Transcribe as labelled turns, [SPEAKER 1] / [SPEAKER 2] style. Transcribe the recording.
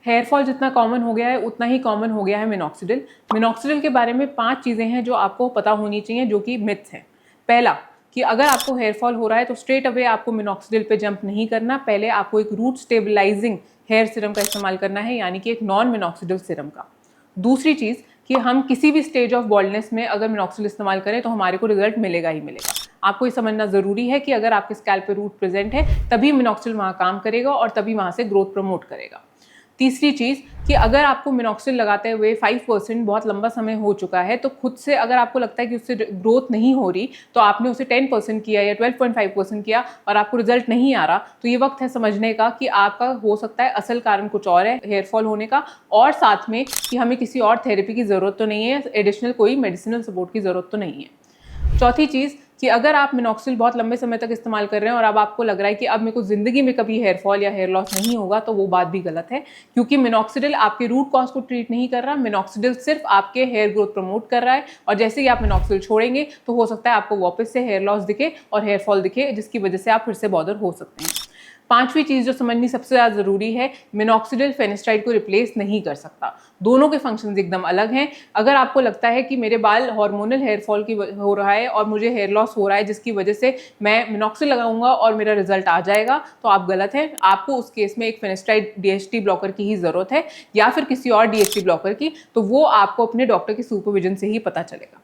[SPEAKER 1] Hair fall जितना common हो गया है उतना ही कॉमन हो गया है मिनॉक्सिडिल। मिनॉक्सिडिल के बारे में 5 चीज़ें हैं जो आपको पता होनी चाहिए, जो कि मिथ्स हैं। पहला, कि अगर आपको हेयर फॉल हो रहा है तो स्ट्रेट अवे आपको मिनॉक्सिडिल पे जंप नहीं करना, पहले आपको एक रूट स्टेबलाइजिंग हेयर सीरम का इस्तेमाल करना है, यानी कि एक नॉन मिनॉक्सिडिल सीरम का। दूसरी चीज़ कि हम किसी भी स्टेज ऑफ बॉल्डनेस में अगर मिनॉक्सिडिल इस्तेमाल करें तो हमारे को रिजल्ट मिलेगा ही मिलेगा। आपको ये समझना ज़रूरी है कि अगर आपके स्कैल्प पे रूट प्रेजेंट है तभी मिनॉक्सिडिल वहाँ काम करेगा और तभी वहाँ से ग्रोथ प्रमोट करेगा। तीसरी चीज़ कि अगर आपको मिनॉक्सिडिल लगाते हुए 5% बहुत लंबा समय हो चुका है, तो खुद से अगर आपको लगता है कि उससे ग्रोथ नहीं हो रही, तो आपने उसे 10% किया या 12.5% किया और आपको रिजल्ट नहीं आ रहा, तो ये वक्त है समझने का कि आपका हो सकता है असल कारण कुछ और है हेयर फॉल होने का, और साथ में कि हमें किसी और थेरेपी की ज़रूरत तो नहीं है, एडिशनल कोई मेडिसिनल सपोर्ट की ज़रूरत तो नहीं है। चौथी चीज़ कि अगर आप मिनॉक्सिडिल बहुत लंबे समय तक इस्तेमाल कर रहे हैं और अब आपको लग रहा है कि अब मेरे को ज़िंदगी में कभी हेयर फॉल या हेयर लॉस नहीं होगा, तो वो बात भी गलत है, क्योंकि मिनॉक्सिडिल आपके रूट कॉज को ट्रीट नहीं कर रहा। मिनॉक्सिडिल सिर्फ आपके हेयर ग्रोथ प्रमोट कर रहा है, और जैसे ही आप मिनॉक्सिडिल छोड़ेंगे तो हो सकता है आपको वापस से हेयर लॉस दिखे और हेयर फॉल दिखे, जिसकी वजह से आप फिर से बॉदर हो सकते हैं। पांचवी चीज़ जो समझनी सबसे ज़्यादा ज़रूरी है, मिनॉक्सिडिल फेनिस्टाइड को रिप्लेस नहीं कर सकता। दोनों के फंक्शंस एकदम अलग हैं। अगर आपको लगता है कि मेरे बाल हार्मोनल हेयर फॉल की हो रहा है और मुझे हेयर लॉस हो रहा है जिसकी वजह से मैं मिनॉक्सिडिल लगाऊंगा और मेरा रिजल्ट आ जाएगा, तो आप गलत हैं। आपको उस केस में एक फेनिस्टाइड डीएचटी ब्लॉकर की ही ज़रूरत है, या फिर किसी और डीएचटी ब्लॉकर की, तो वो आपको अपने डॉक्टर की सुपरविजन से ही पता चलेगा।